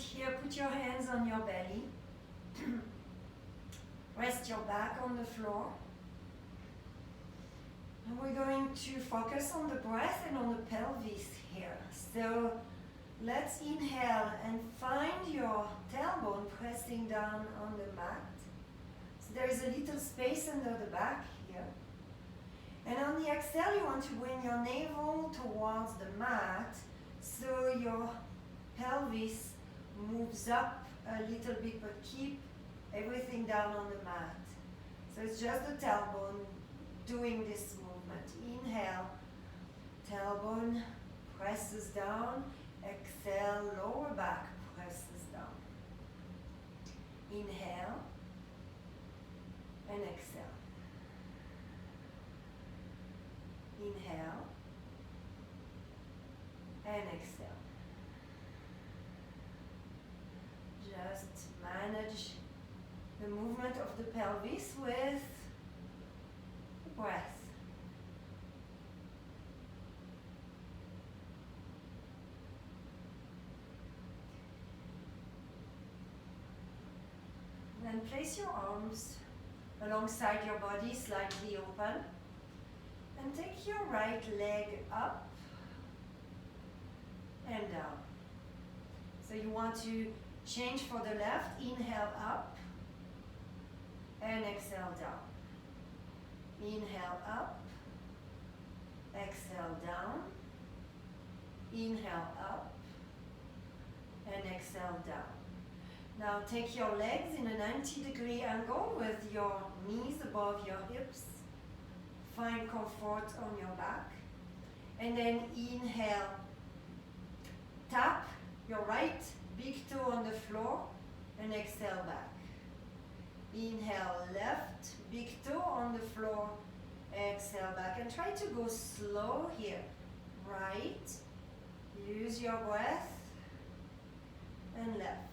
here, put your hands on your belly. Rest your back on the floor. And we're going to focus on the breath and on the pelvis here. So let's inhale and find your tailbone pressing down on the mat. So there is a little space under the back here. And on the exhale, you want to bring your navel towards the mat so your pelvis moves up a little bit, but keep everything down on the mat. So it's just the tailbone doing this movement. Inhale, tailbone presses down. Exhale, lower back presses down. Inhale and exhale. Inhale and exhale. Just manage the movement of the pelvis with the breath. Then place your arms alongside your body, slightly open. And take your right leg up and down. So you want to change for the left. Inhale up and exhale down. Inhale up, exhale down. Inhale up and exhale down. Now take your legs in a 90-degree angle with your knees above your hips. Find comfort on your back. And then inhale. Tap your right big toe on the floor and exhale back. Inhale left big toe on the floor. Exhale back. And try to go slow here. Right. Use your breath. And left.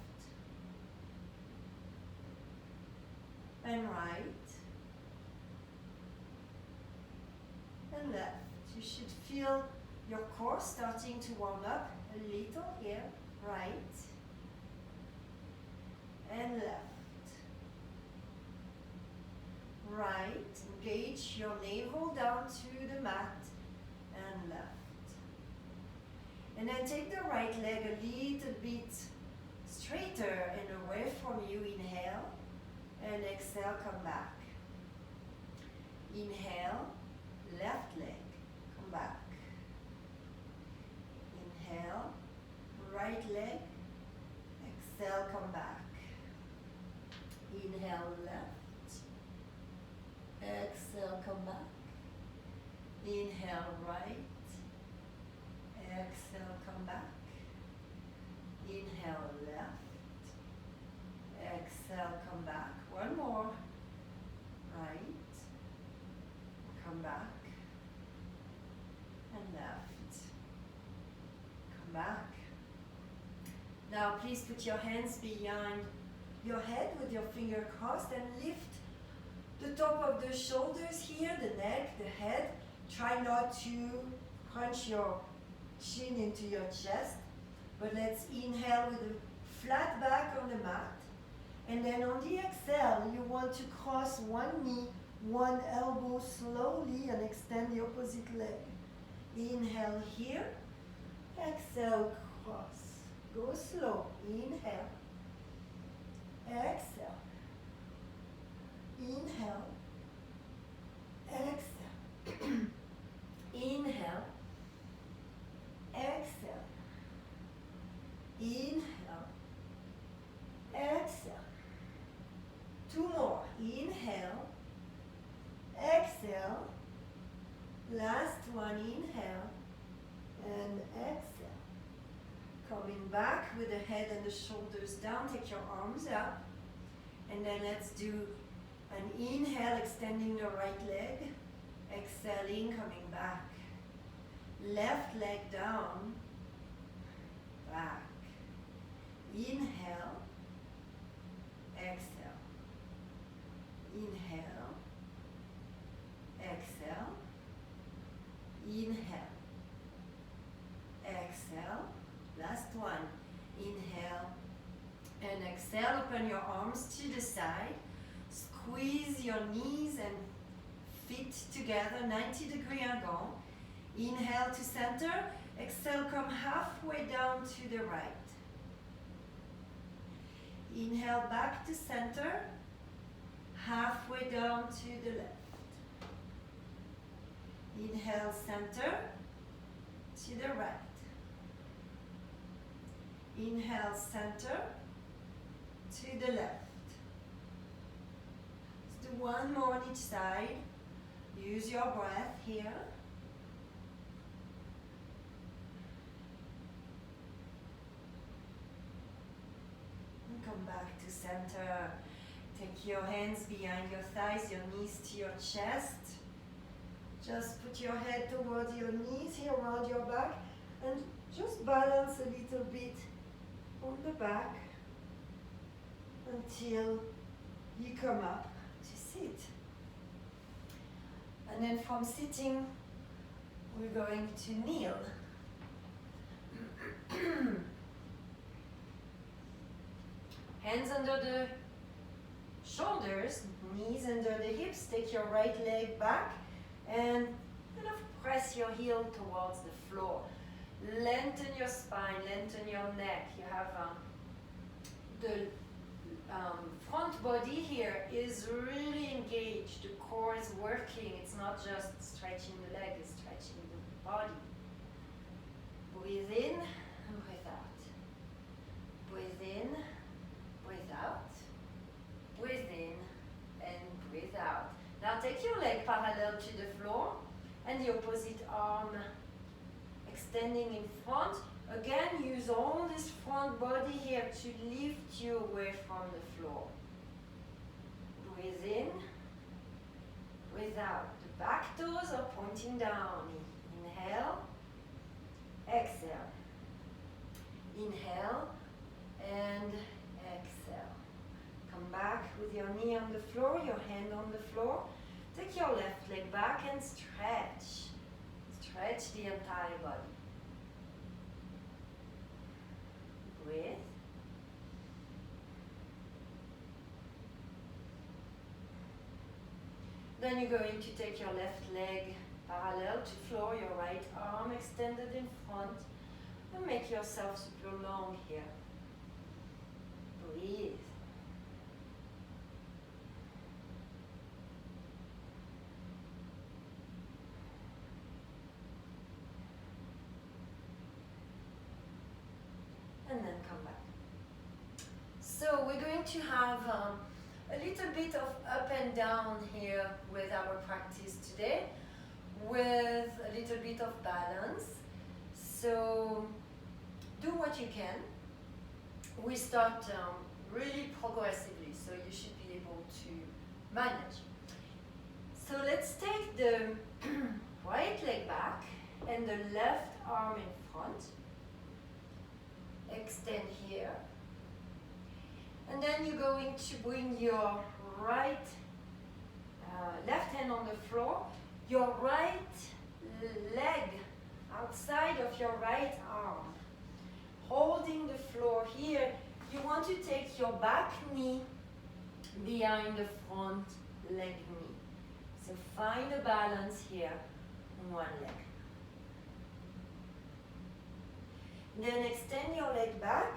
And right. And left. You should feel your core starting to warm up a little here. Right. And left. Right. Engage your navel down to the mat. And left. And then take the right leg a little bit straighter and away from you. Inhale. And exhale, come back. Inhale. Left leg, come back. Inhale, right leg, exhale, come back. Inhale, left, exhale, come back. Inhale, right, exhale, come back. Inhale, left, exhale, come back. One more, right, come back. And left. Come back. Now please put your hands behind your head with your finger crossed and lift the top of the shoulders here, the neck, the head. Try not to crunch your chin into your chest, but let's inhale with a flat back on the mat. And then on the exhale, you want to cross one knee, one elbow slowly and extend the opposite leg. Inhale here, exhale, cross. Go slow. Inhale, exhale, inhale, exhale, inhale, exhale, inhale, exhale. Two more. Inhale, exhale. Last one, inhale and exhale. Coming back with the head and the shoulders down, take your arms up. And then let's do an inhale, extending the right leg. Exhaling, coming back. Left leg down, back. Inhale, exhale. Inhale, exhale. Inhale, exhale, last one. Inhale, Exhale, open your arms to the side. Squeeze your knees and feet together, 90-degree angle. Inhale to center. Exhale, come halfway down to the right. Inhale back to center. Halfway down to the left. Inhale, center to the right. Inhale, center to the left. Let's do one more on each side. Use your breath here. And come back to center. Take your hands behind your thighs, your knees to your chest. Just put your head towards your knees here around your back and just balance a little bit on the back until you come up to sit. And then from sitting, we're going to kneel. Hands under the shoulders, knees under the hips. Take your right leg back and kind of press your heel towards the floor. Lengthen your spine, lengthen your neck. You have the front body here is really engaged. The core is working. It's not just stretching the leg, it's stretching the body. Breathe in and breathe out. Breathe in, breathe out. Breathe in and breathe out. Now take your leg parallel to the floor and the opposite arm extending in front. Again, use all this front body here to lift you away from the floor. Breathe in, breathe out. The back toes are pointing down. Inhale, exhale. Inhale and exhale. Come back with your knee on the floor, your hand on the floor. Take your left leg back and stretch. Stretch the entire body. Breathe. Then you're going to take your left leg parallel to floor, your right arm extended in front, and make yourself super long here. Breathe. And then come back. So we're going to have a little bit of up and down here with our practice today, with a little bit of balance. So do what you can. We start really progressively, so you should be able to manage. So let's take the right leg back and the left arm in front. Extend here. And then you're going to bring your right, left hand on the floor, your right leg outside of your right arm. Holding the floor here, you want to take your back knee behind the front leg knee. So find a balance here on one leg. Then extend your leg back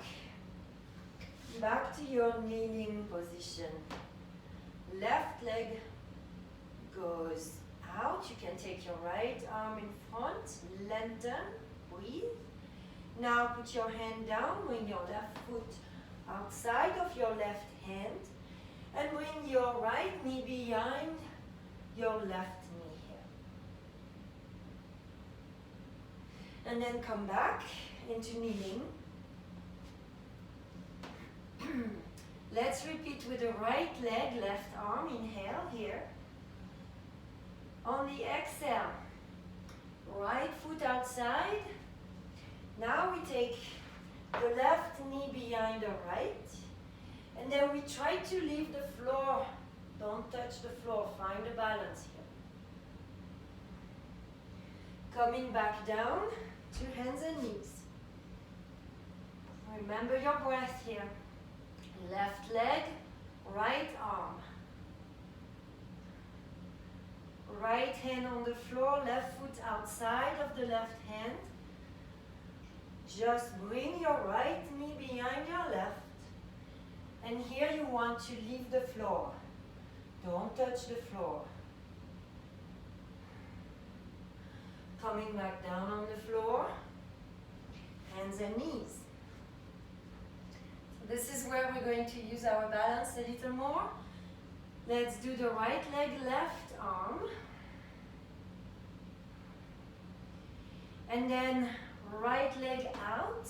to your kneeling position. Left leg goes out. You can take your right arm in front, lengthen, breathe. Now put your hand down, bring your left foot outside of your left hand, and bring your right knee behind your left knee here. And then come back into kneeling. Let's repeat with the right leg, left arm. Inhale here. On the exhale, right foot outside. Now we take the left knee behind the right. And then we try to leave the floor. Don't touch the floor. Find a balance here. Coming back down to hands and knees. Remember your breath here. Left leg, right arm. Right hand on the floor, left foot outside of the left hand. Just bring your right knee behind your left. And here you want to leave the floor. Don't touch the floor. Coming back down on the floor. Hands and knees. This is where we're going to use our balance a little more. Let's do the right leg, left arm. And then right leg out.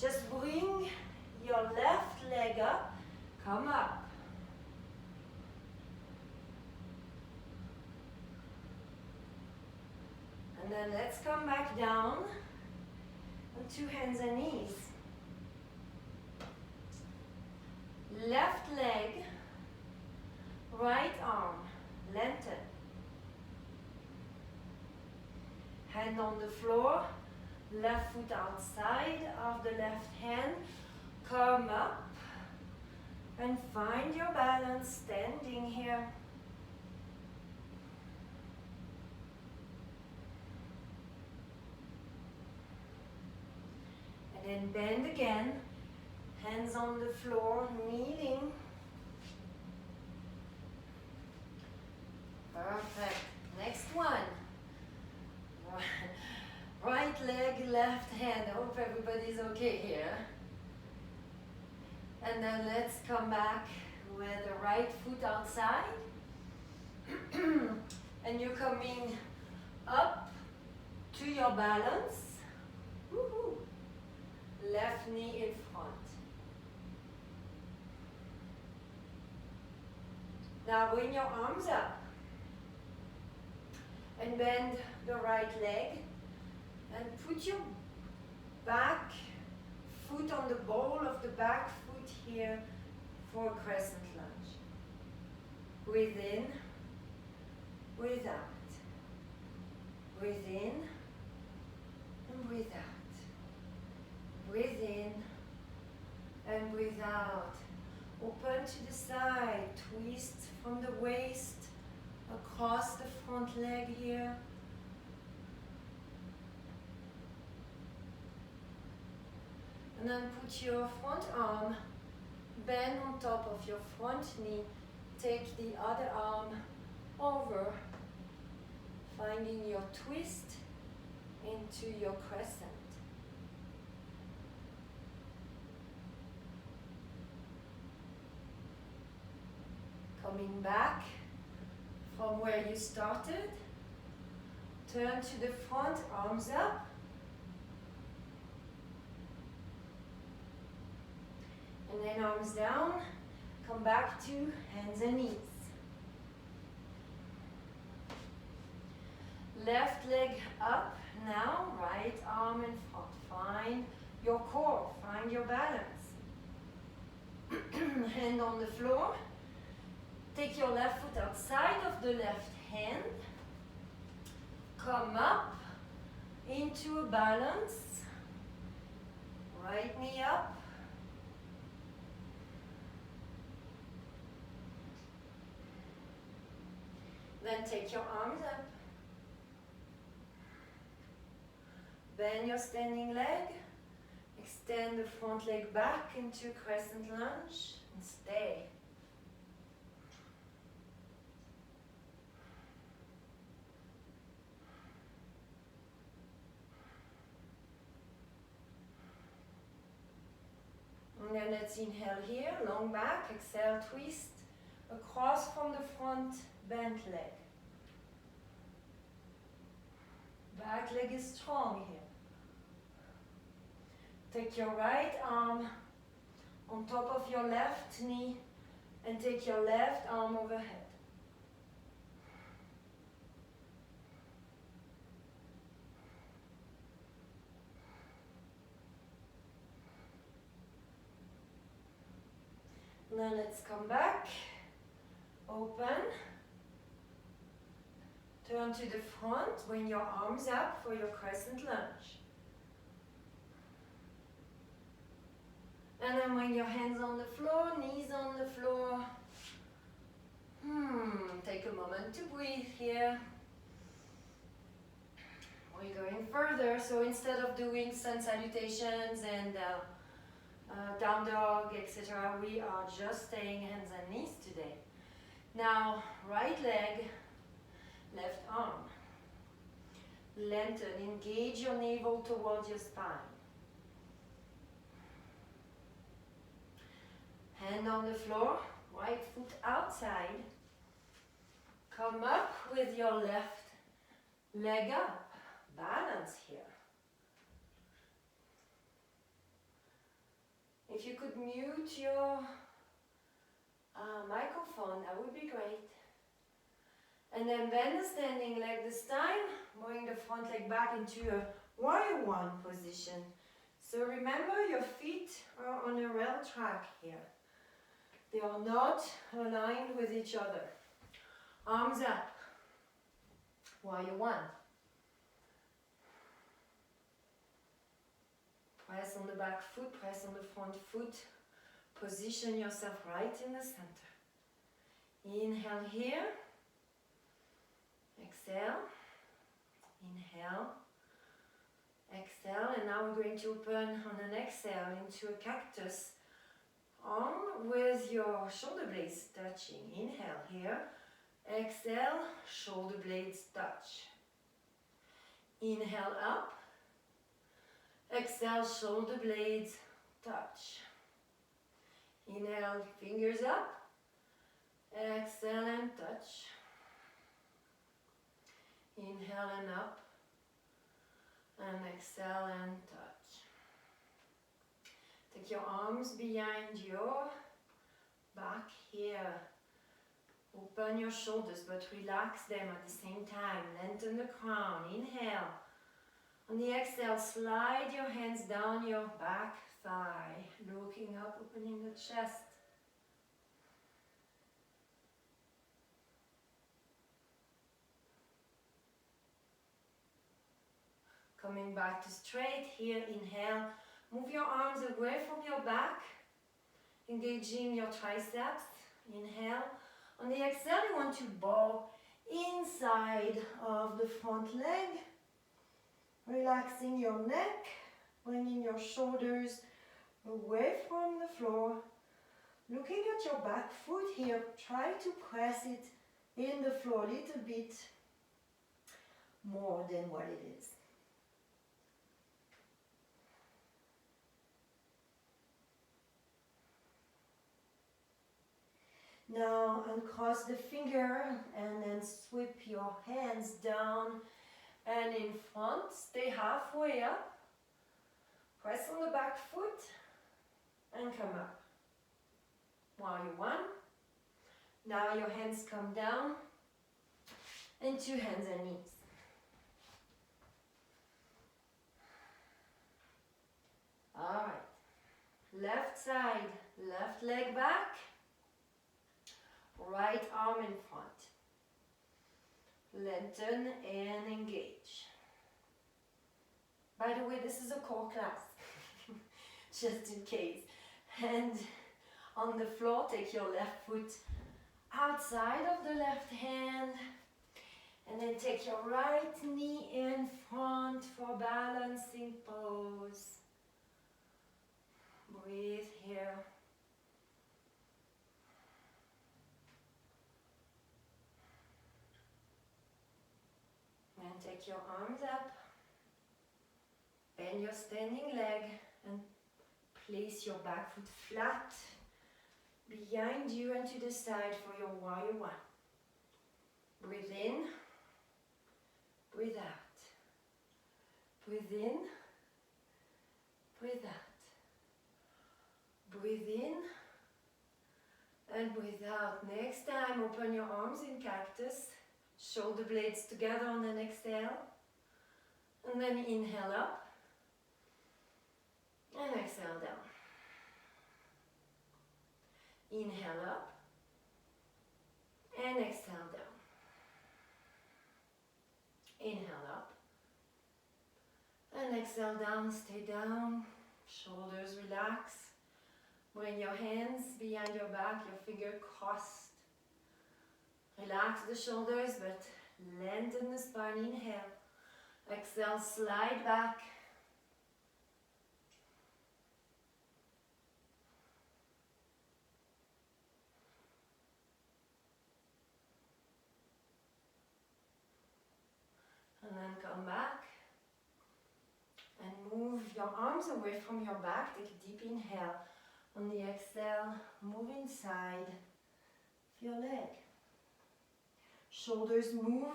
Just bring your left leg up. Come up. And then let's come back down on two hands and knees. Left leg, right arm, lengthen. Hand on the floor, left foot outside of the left hand. Come up and find your balance standing here. And then bend again, hands on the floor, kneeling. Perfect. Next one. Right leg, left hand. I hope everybody's okay here. And then let's come back with the right foot outside. And you're coming up to your balance. Woo-hoo. Left knee in front. Now bring your arms up. And bend the right leg. And put your back foot on the ball of the back foot here for a crescent lunge. Breathe in, breathe out. Breathe in and breathe out. Breathe in and breathe out. Open to the side, twist from the waist across the front leg here. And then put your front arm, bend on top of your front knee. Take the other arm over, finding your twist into your crescent. Coming back from where you started, turn to the front, arms up. And then arms down, come back to hands and knees. Left leg up, now right arm in front. Find your core, find your balance. Hand on the floor. Take your left foot outside of the left hand. Come up into a balance. Right knee up. Then take your arms up. Bend your standing leg. Extend the front leg back into a crescent lunge and stay. And then let's inhale here, long back, exhale, twist across from the front bent leg. Back leg is strong here. Take your right arm on top of your left knee and take your left arm overhead. Now let's come back, open, turn to the front, bring your arms up for your crescent lunge. And then bring your hands on the floor, knees on the floor. Take a moment to breathe here. We're going further, so instead of doing sun salutations and down dog, etc., we are just staying hands and knees today. Now, right leg, left arm. Lengthen, engage your navel towards your spine. Hand on the floor, right foot outside. Come up with your left leg up. Balance here. If you could mute your microphone, that would be great. And then bend the standing leg this time, bring the front leg back into a warrior one position. So remember, your feet are on a rail track here. They are not aligned with each other. Arms up. Warrior one. Press on the back foot, press on the front foot. Position yourself right in the center. Inhale here. Exhale. Inhale. Exhale. And now we're going to open on an exhale into a cactus. Arm with your shoulder blades touching. Inhale here. Exhale. Shoulder blades touch. Inhale up. Exhale, shoulder blades touch. Inhale, fingers up. Exhale and touch. Inhale and up. And exhale and touch. Take your arms behind your back here. Open your shoulders, but relax them at the same time. Lengthen the crown. Inhale. On the exhale, slide your hands down your back thigh, looking up, opening the chest. Coming back to straight here, inhale. Move your arms away from your back, engaging your triceps. Inhale. On the exhale, you want to bow inside of the front leg. Relaxing your neck, bringing your shoulders away from the floor. Looking at your back foot here, try to press it in the floor a little bit more than what it is. Now uncross the finger and then sweep your hands down and in front, stay halfway up, press on the back foot and come up. Warrior one. Now your hands come down into hands and knees. Alright, left side, left leg back, right arm in front. Lengthen and engage. By the way, this is a core class, just in case. And on the floor, take your left foot outside of the left hand, and then take your right knee in front for balancing pose. Breathe here. And take your arms up, bend your standing leg and place your back foot flat behind you and to the side for your warrior one. Breathe in, breathe out. Breathe in, breathe out. Breathe in and breathe out. Next time, open your arms in cactus. Shoulder blades together on an exhale. And then inhale up. And exhale down. Inhale up. And exhale down. Inhale up. And exhale down. Stay down. Shoulders relax. Bring your hands behind your back, your finger crossed. Relax the shoulders, but lengthen the spine. Inhale. Exhale, slide back. And then come back. And move your arms away from your back. Take a deep inhale. On the exhale, move inside of your leg. Shoulders move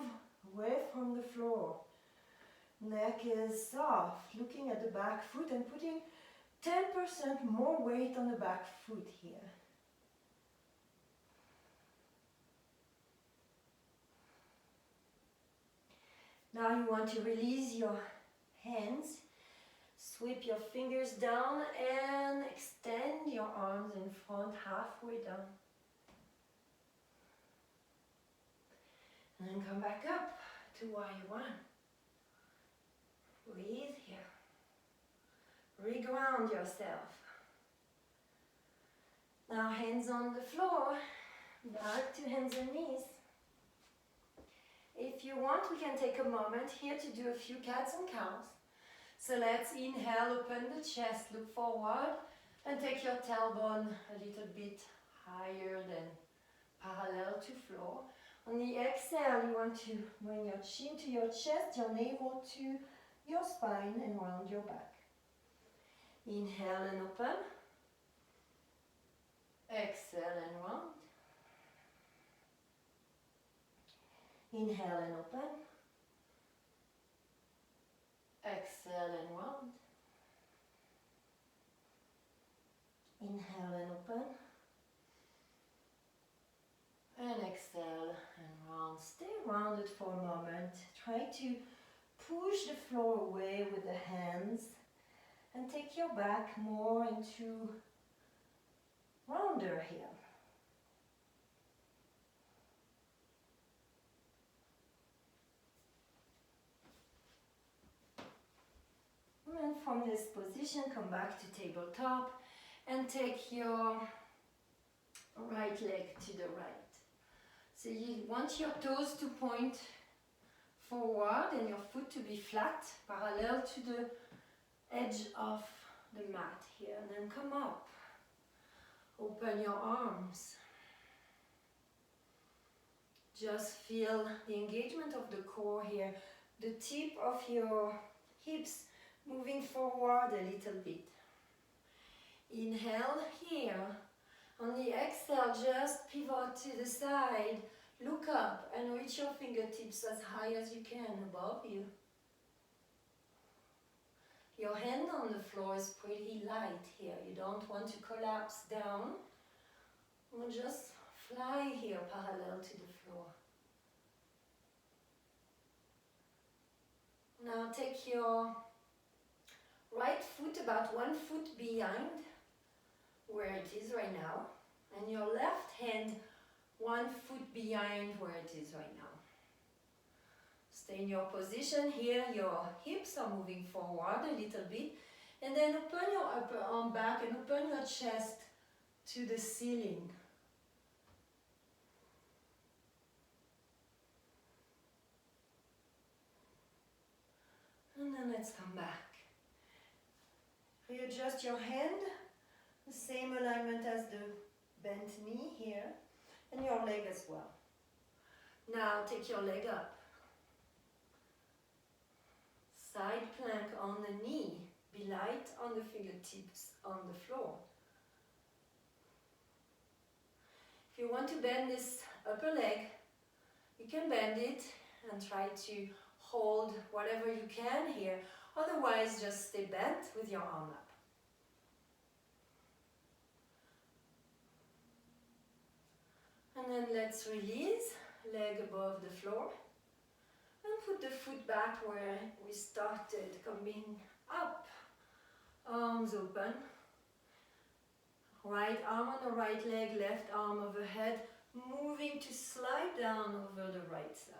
away from the floor. Neck is soft, looking at the back foot and putting 10% more weight on the back foot here. Now you want to release your hands. Sweep your fingers down and extend your arms in front, halfway down. And then come back up to where you want. Breathe here. Reground yourself. Now hands on the floor, back to hands and knees. If you want, we can take a moment here to do a few cats and cows. So let's inhale, open the chest, look forward, and take your tailbone a little bit higher than parallel to floor. On the exhale, you want to bring your chin to your chest, your navel to your spine, and round your back. Inhale and open. Exhale and round. Inhale and open. Exhale and round. Inhale and open. And exhale and round. Stay rounded for a moment. Try to push the floor away with the hands and take your back more into rounder here. And from this position, come back to tabletop and take your right leg to the right. So you want your toes to point forward and your foot to be flat, parallel to the edge of the mat here. And then come up. Open your arms. Just feel the engagement of the core here. The tip of your hips moving forward a little bit. Inhale here. On the exhale, just pivot to the side. Look up and reach your fingertips as high as you can above you. Your hand on the floor is pretty light here. You don't want to collapse down. Or just fly here parallel to the floor. Now take your right foot about 1 foot behind where it is right now, and your left hand 1 foot behind where it is right now. Stay in your position here, your hips are moving forward a little bit, and then open your upper arm back and open your chest to the ceiling. And then let's come back. Readjust your hand, the same alignment as the bent knee here, and your leg as well. Now take your leg up. Side plank on the knee, be light on the fingertips on the floor. If you want to bend this upper leg, you can bend it and try to hold whatever you can here. Otherwise, just stay bent with your arm up. And then let's release, leg above the floor. And put the foot back where we started, coming up. Arms open. Right arm on the right leg, left arm overhead, moving to slide down over the right side.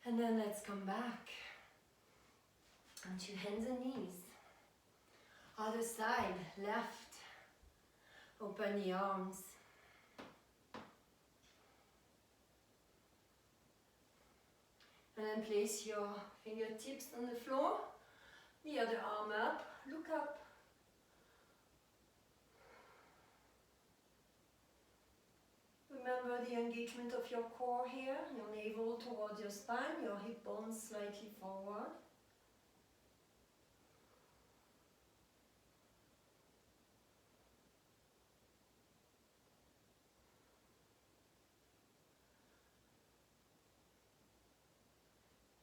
And then let's come back onto hands and knees. Other side, left. Open the arms. And then place your fingertips on the floor. The other arm up. Look up. Remember the engagement of your core here. Your navel towards your spine. Your hip bones slightly forward.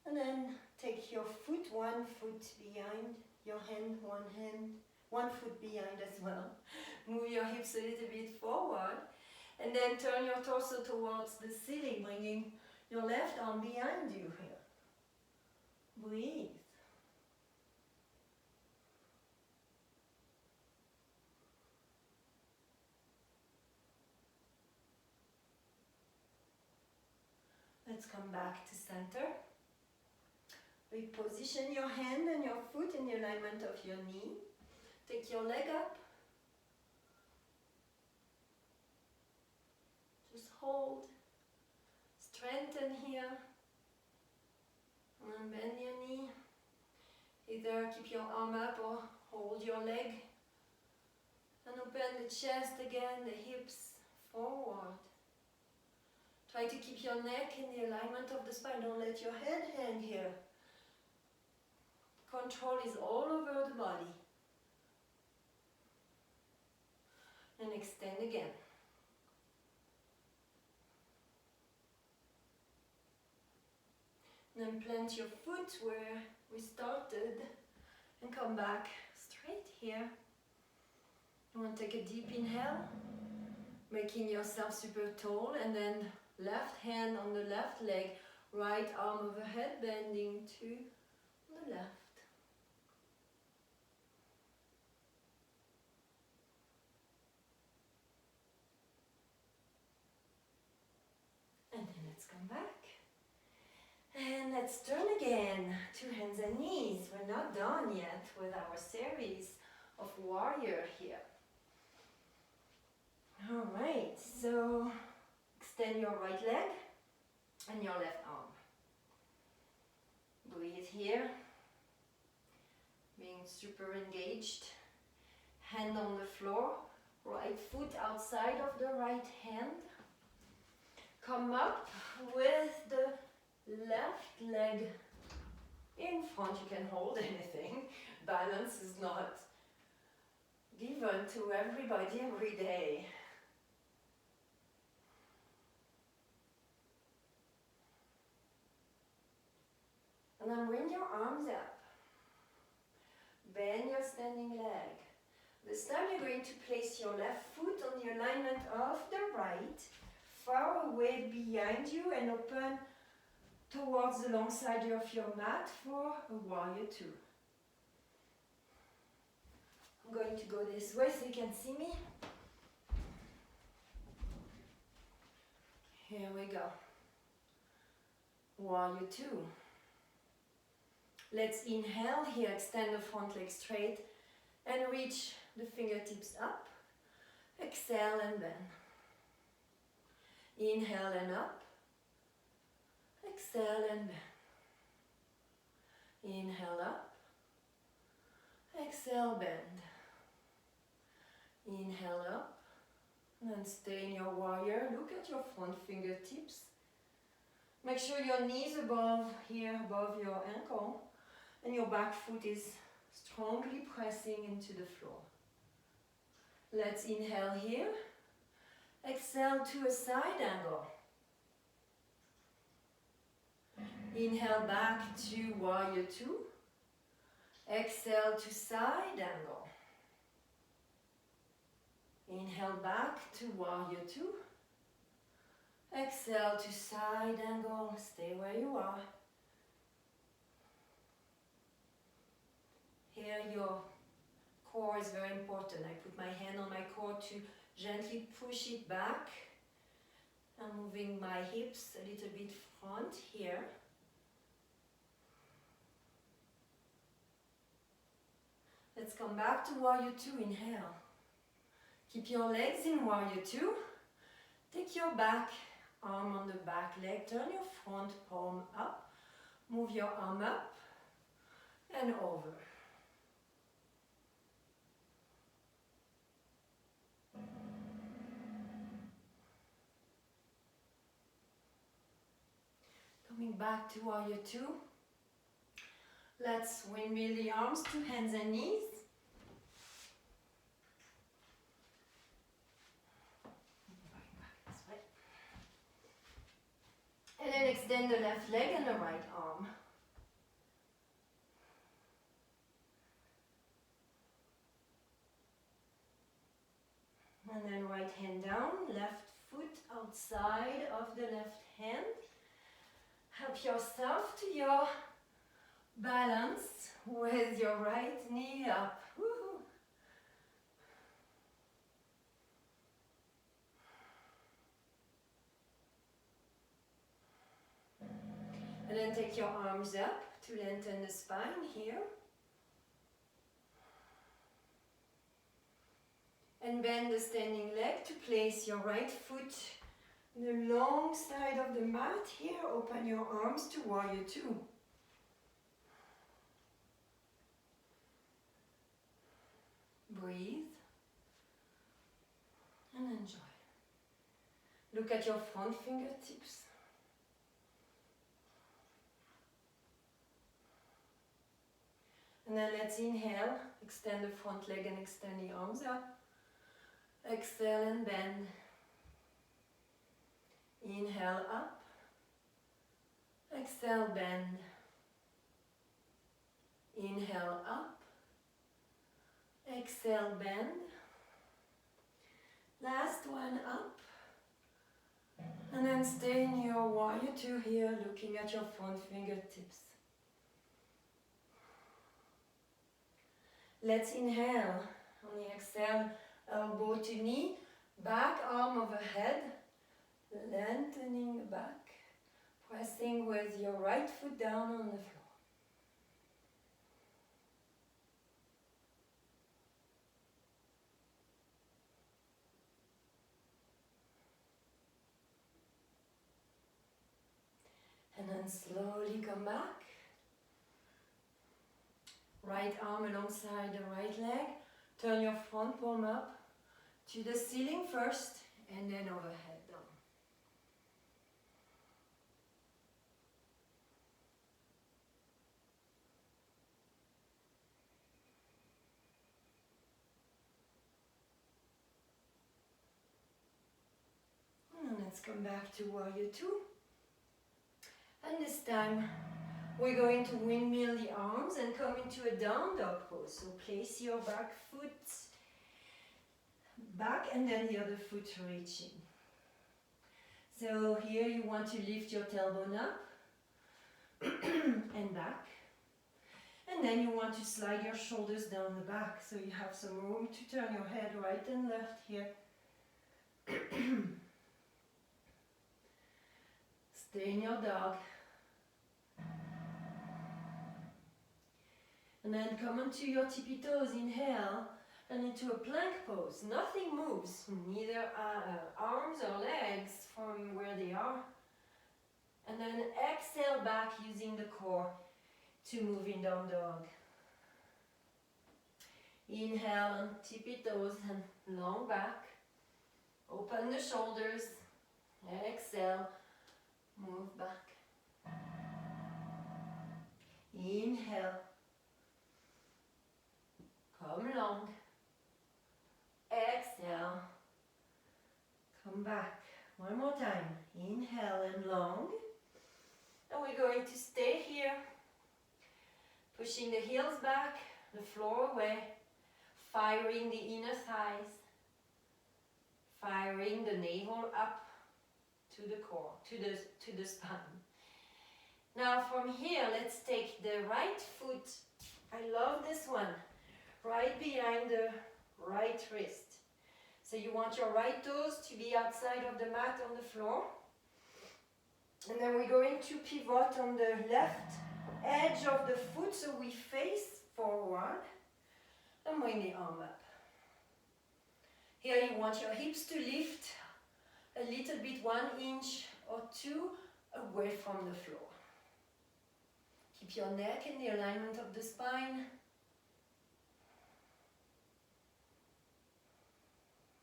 And then take your foot, one foot behind, your hand, one foot behind as well. Move your hips a little bit forward. And then turn your torso towards the ceiling, bringing your left arm behind you here. Breathe. Let's come back to center. Reposition your hand and your foot in the alignment of your knee. Take your leg up. Just hold. Strengthen here. And bend your knee. Either keep your arm up or hold your leg. And open the chest again, the hips forward. Try to keep your neck in the alignment of the spine. Don't let your head hang here. Control is all over the body. And extend again. And then plant your foot where we started and come back straight here. You want to take a deep inhale, making yourself super tall, and then left hand on the left leg, right arm overhead, bending to the left. And then let's come back. And let's turn again to hands and knees. We're not done yet with our series of warrior here. All right, so extend your right leg and your left arm. Breathe here, being super engaged. Hand on the floor, right foot outside of the right hand. Come up with the left leg in front. You can hold anything. Balance is not given to everybody every day. And then bring your arms up. Bend your standing leg. This time you're going to place your left foot on the alignment of the right, far away behind you, and open towards the long side of your mat for a warrior two. I'm going to go this way so you can see me. Here we go. Warrior two. Let's inhale here, extend the front leg straight and reach the fingertips up. Exhale and bend. Inhale and up. Exhale and bend. Inhale up. Exhale, bend. Inhale up. And then stay in your warrior. Look at your front fingertips. Make sure your knees above here, above your ankle. And your back foot is strongly pressing into the floor. Let's inhale here. Exhale to a side angle. Inhale back to warrior two. Exhale to side angle. Inhale back to warrior two. Exhale to side angle. Stay where you are. Here your core is very important. I put my hand on my core to gently push it back. I'm moving my hips a little bit front here. Let's come back to warrior two, inhale. Keep your legs in warrior two. Take your back arm on the back leg, turn your front palm up, move your arm up and over. Coming back to warrior two. Let's windmill the arms to hands and knees. And then extend the left leg and the right arm. And then right hand down, left foot outside of the left hand. Help yourself to your balance with your right knee up. Woohoo. And then take your arms up to lengthen the spine here. And bend the standing leg to place your right foot on the long side of the mat here. Open your arms to warrior two. Breathe and enjoy. Look at your front fingertips. And then let's inhale, extend the front leg and extend the arms up. Exhale and bend. Inhale up. Exhale, bend. Inhale up. Exhale, bend. Last one up. And then stay in your warrior two here, looking at your front fingertips. Let's inhale. On the exhale, elbow to knee, back arm overhead, lengthening the back, pressing with your right foot down on the floor. And then slowly come back. Right arm alongside the right leg. Turn your front palm up to the ceiling first and then overhead down. And let's come back to warrior two. And this time we're going to windmill the arms and come into a down dog pose. So place your back foot back and then the other foot reaching. So here you want to lift your tailbone up and back. And then you want to slide your shoulders down the back so you have some room to turn your head right and left here. Stay in your dog. And then come onto your tippy toes, inhale, and into a plank pose. Nothing moves, neither arms or legs from where they are. And then exhale back using the core to move in down dog. Inhale and tippy toes and long back. Open the shoulders. Exhale, move back. Inhale. Come long. Exhale. Come back. One more time. Inhale and long. And we're going to stay here. Pushing the heels back, the floor away. Firing the inner thighs. Firing the navel up to the core, to the spine. Now from here, let's take the right foot. I love this one. Right behind the right wrist. So you want your right toes to be outside of the mat on the floor. And then we're going to pivot on the left edge of the foot so we face forward. bring the arm up. Here you want your hips to lift a little bit, 1 inch or 2 away from the floor. Keep your neck in the alignment of the spine.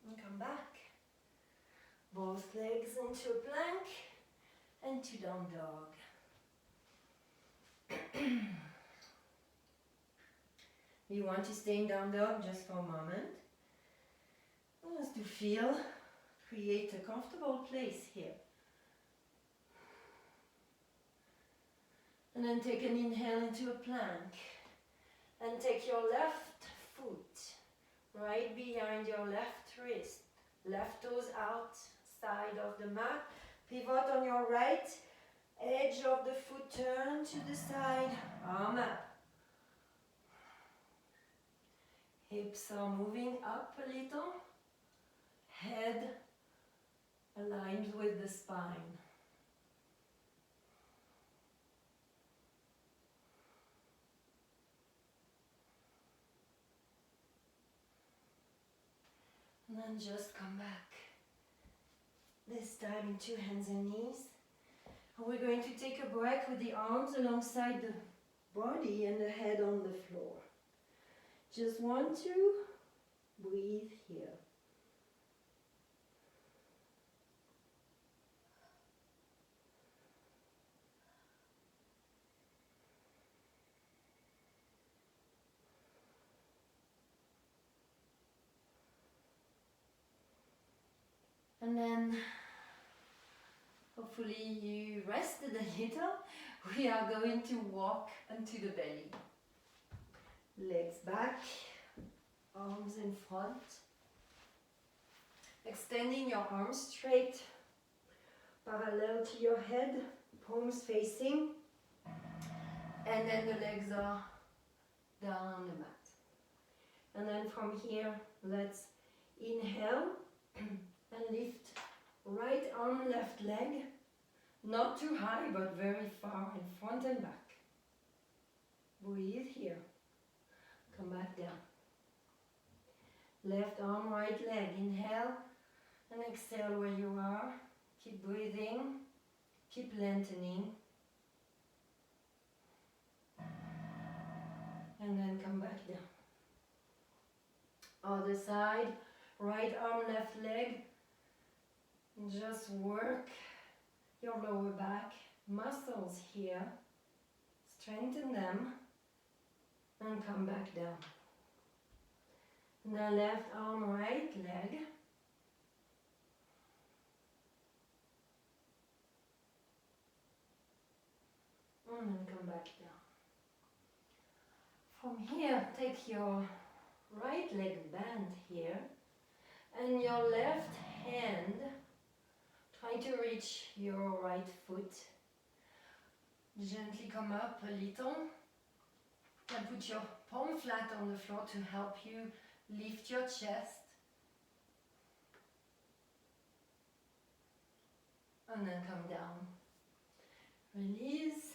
And come back. Both legs into a plank and to down dog. You want to stay in down dog just for a moment. Just to feel, create a comfortable place here. And then take an inhale into a plank. And take your left foot right behind your left wrist. Left toes outside of the mat. Pivot on your right edge of the foot, turn to the side, arm up. Hips are moving up a little. Head aligned with the spine. And then just come back. This time into hands and knees. And we're going to take a break with the arms alongside the body and the head on the floor. Just want to breathe here. And then, hopefully you rested a little. We are going to walk onto the belly. Legs back, arms in front. Extending your arms straight, parallel to your head, palms facing. And then the legs are down on the mat. And then from here, let's inhale. And lift right arm, left leg, not too high but very far in front and back. Breathe here. Come back down. Left arm, right leg. Inhale and exhale where you are. Keep breathing. Keep lengthening. And then come back down. Other side. Right arm, left leg. Just work your lower back muscles here. Strengthen them. And come back down. And then left arm, right leg. And then come back down. From here, take your right leg bend here. And your left hand, try to reach your right foot. Gently come up a little. And put your palm flat on the floor to help you lift your chest. And then come down. Release.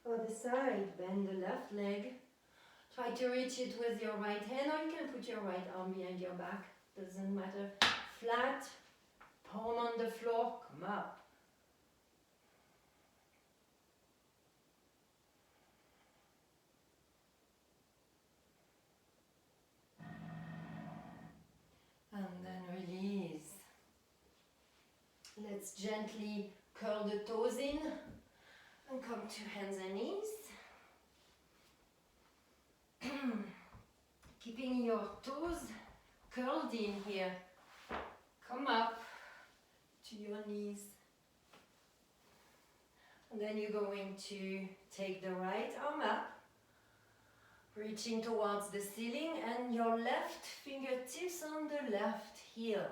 Other side, bend the left leg. Try to reach it with your right hand, or you can put your right arm behind your back. Doesn't matter. Flat, palm on the floor, come up. And then release. Let's gently curl the toes in and come to hands and knees. Keeping your toes curled in here. Come up to your knees. And then you're going to take the right arm up, reaching towards the ceiling, and your left fingertips on the left heel.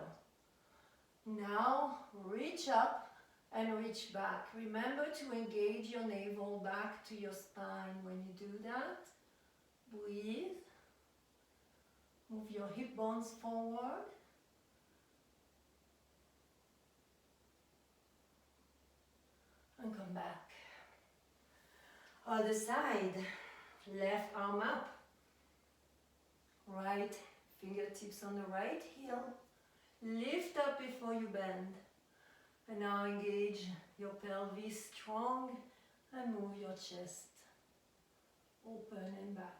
Now reach up and reach back. Remember to engage your navel back to your spine when you do that. Breathe. Move your hip bones forward. And come back. Other side. Left arm up. Right fingertips on the right heel. Lift up before you bend. And now engage your pelvis strong and move your chest open and back.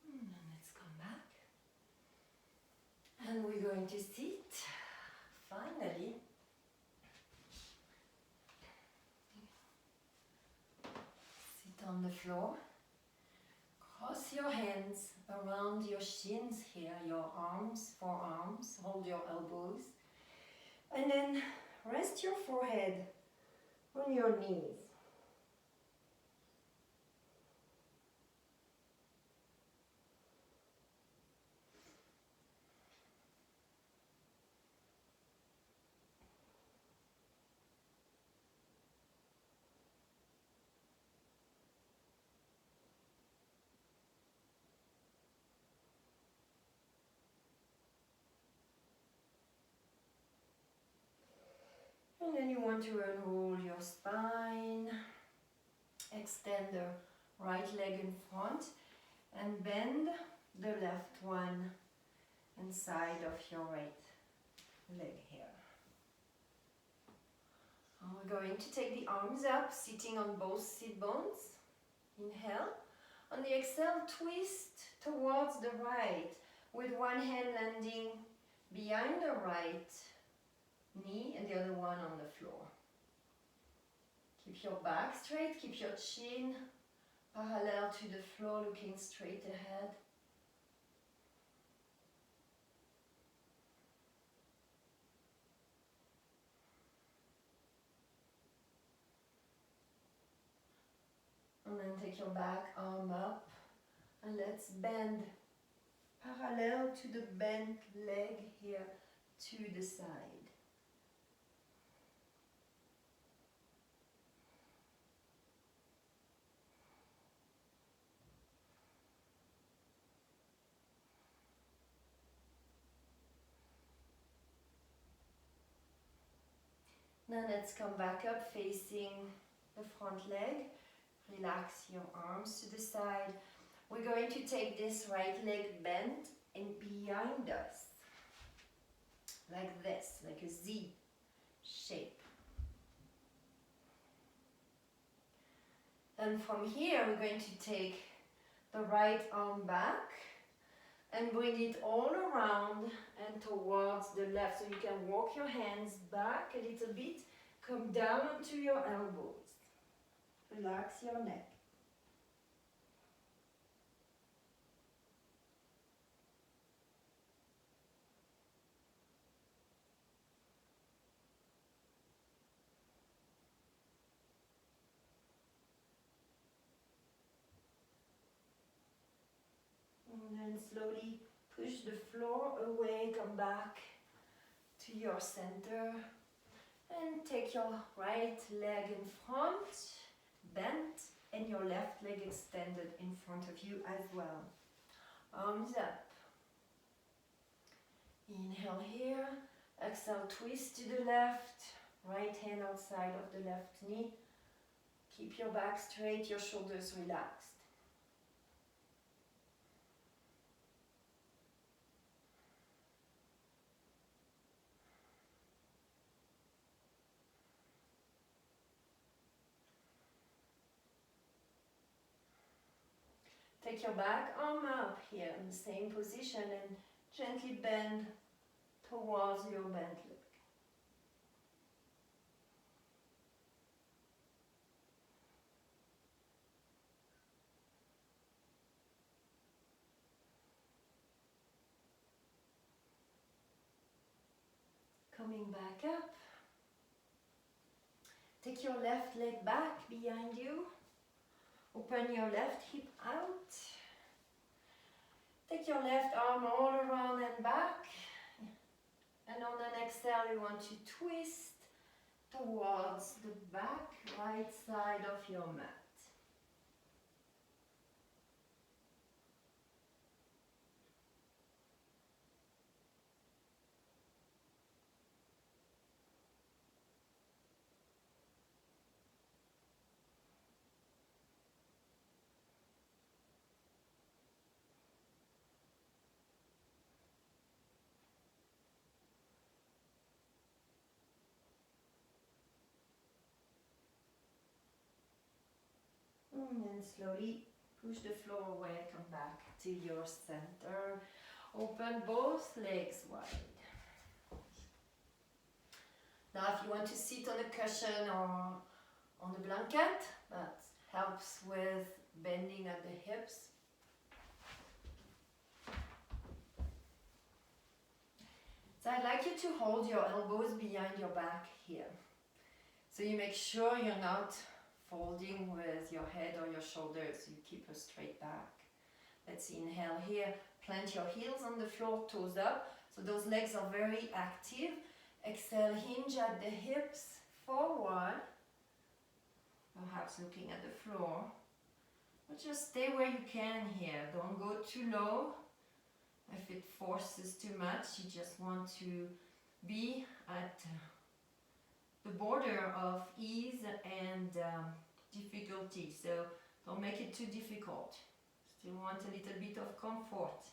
And let's come back. And we're going to sit. Finally. Sit on the floor. Cross your hands around your shins here, your arms, forearms. Hold your elbows. And then rest your forehead on your knees. And then you want to unroll your spine, extend the right leg in front, and bend the left one inside of your right leg here. And we're going to take the arms up, sitting on both sit bones. Inhale. On the exhale, twist towards the right, with one hand landing behind the right knee and the other one on the floor. Keep your back straight, keep your chin parallel to the floor, looking straight ahead. And then take your back arm up and let's bend parallel to the bent leg here to the side. Now let's come back up facing the front leg. Relax your arms to the side. We're going to take this right leg bent and behind us. Like this, like a Z shape. And from here we're going to take the right arm back and bring it all around and towards the left. So you can walk your hands back a little bit, come down onto your elbows. Relax your neck. And then slowly push the floor away, come back to your center. And take your right leg in front, bent, and your left leg extended in front of you as well. Arms up. Inhale here. Exhale, twist to the left. Right hand outside of the left knee. Keep your back straight, your shoulders relaxed. Take your back arm up here in the same position and gently bend towards your bent leg. Coming back up. Take your left leg back behind you. Open your left hip out. Take your left arm all around and back. And on an exhale, you want to twist towards the back right side of your mat. And slowly push the floor away, come back to your center. Open both legs wide. Now if you want to sit on a cushion or on the blanket, that helps with bending at the hips. So I'd like you to hold your elbows behind your back here. So you make sure you're not folding with your head or your shoulders. You keep a straight back. Let's inhale here. Plant your heels on the floor, toes up. So those legs are very active. Exhale, hinge at the hips forward. Perhaps looking at the floor. But just stay where you can here. Don't go too low. If it forces too much, you just want to be at the border of ease and difficulty. So don't make it too difficult. Still want a little bit of comfort.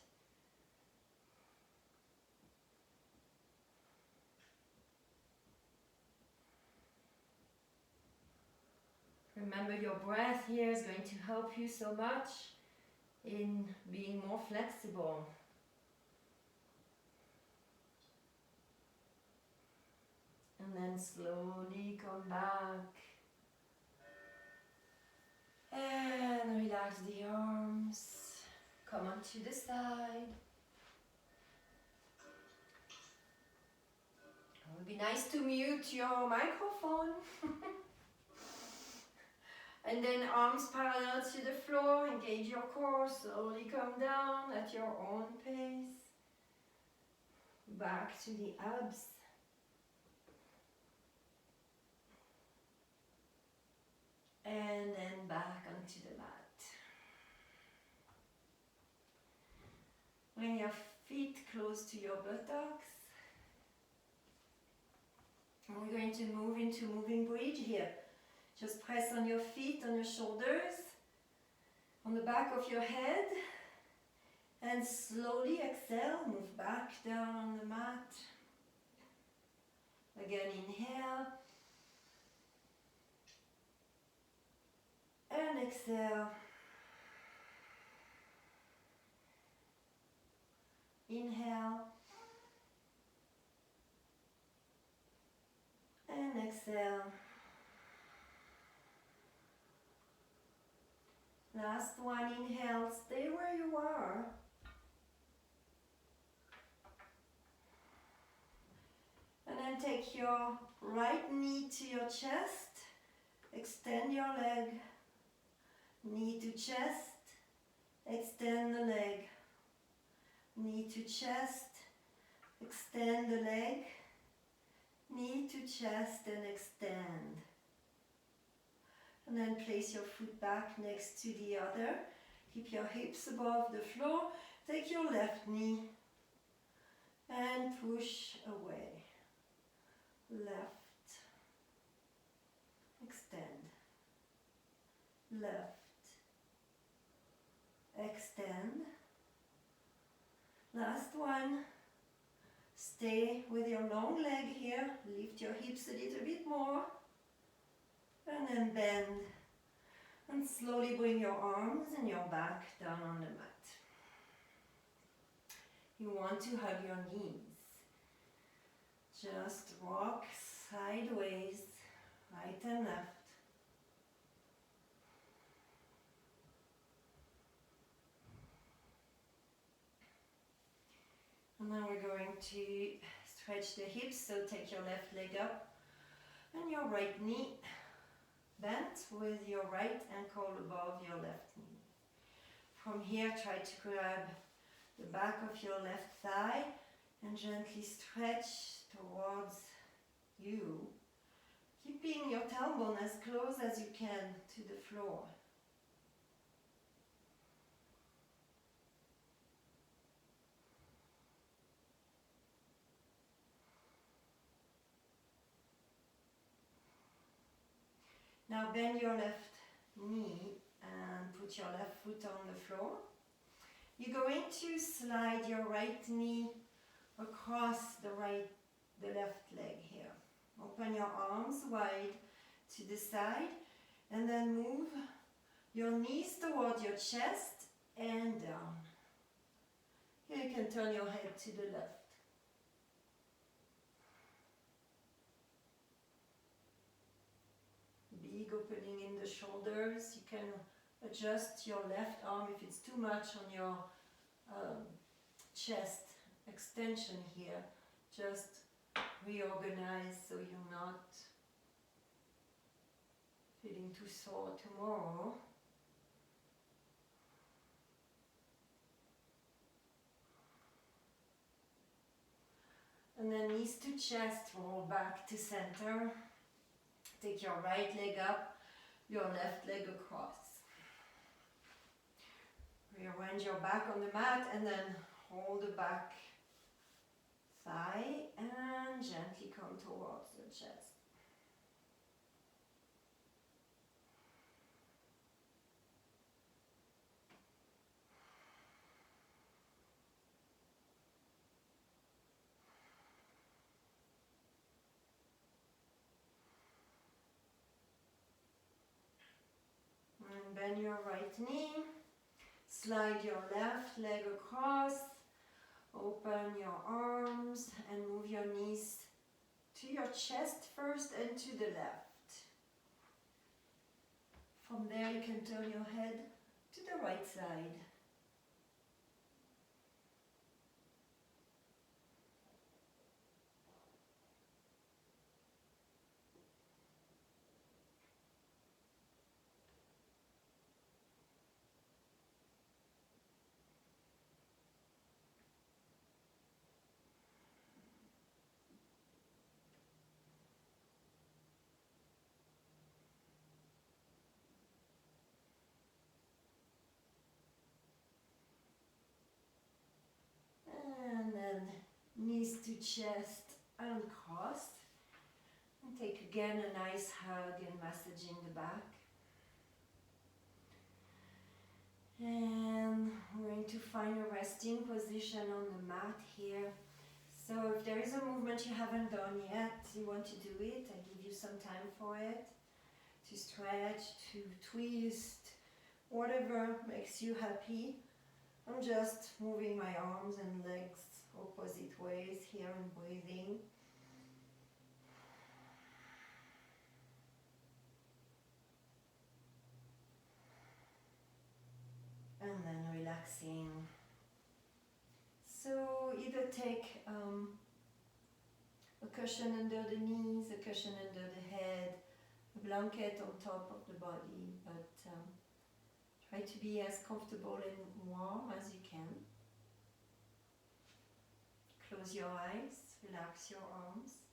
Remember, your breath here is going to help you so much in being more flexible. And then slowly come back. And relax the arms. Come on to the side. It would be nice to mute your microphone. And then arms parallel to the floor, engage your core, slowly come down at your own pace. Back to the abs. And then back onto the mat. Bring your feet close to your buttocks. And we're going to move into moving bridge here. Just press on your feet, on your shoulders, on the back of your head, and slowly exhale, move back down on the mat. Again, inhale, and exhale. Inhale, and exhale. Last one, inhale, stay where you are. And then take your right knee to your chest, extend your leg, knee to chest, extend the leg, knee to chest, extend the leg, knee to chest and extend. And then place your foot back next to the other. Keep your hips above the floor. Take your left knee and push away. Left. Extend. Left. Extend. Last one. Stay with your long leg here. Lift your hips a little bit more. And then bend. And slowly bring your arms and your back down on the mat. You want to hug your knees. Just rock sideways, right and left. And then we're going to stretch the hips, so take your left leg up and your right knee bent with your right ankle above your left knee. From here, try to grab the back of your left thigh and gently stretch towards you, keeping your tailbone as close as you can to the floor. Now bend your left knee and put your left foot on the floor. You're going to slide your right knee across the left leg here. Open your arms wide to the side and then move your knees toward your chest and down. Here you can turn your head to the left. Big opening in the shoulders. You can adjust your left arm if it's too much on your chest extension here. Just reorganize so you're not feeling too sore tomorrow. And then knees to chest, roll back to center. Take your right leg up, your left leg across. Rearrange your back on the mat and then hold the back thigh and gently come towards the chest. And bend your right knee. Slide your left leg across, open your arms and move your knees to your chest first and to the left. From there you can turn your head to the right side. And then knees to chest and cross. And take again a nice hug and massaging the back. And we're going to find a resting position on the mat here. So if there is a movement you haven't done yet, you want to do it, I give you some time for it. To stretch, to twist, whatever makes you happy. I'm just moving my arms and legs opposite ways here and breathing. And then relaxing. So either take a cushion under the knees, a cushion under the head, a blanket on top of the body, but try to be as comfortable and warm as you can. Close your eyes, relax your arms.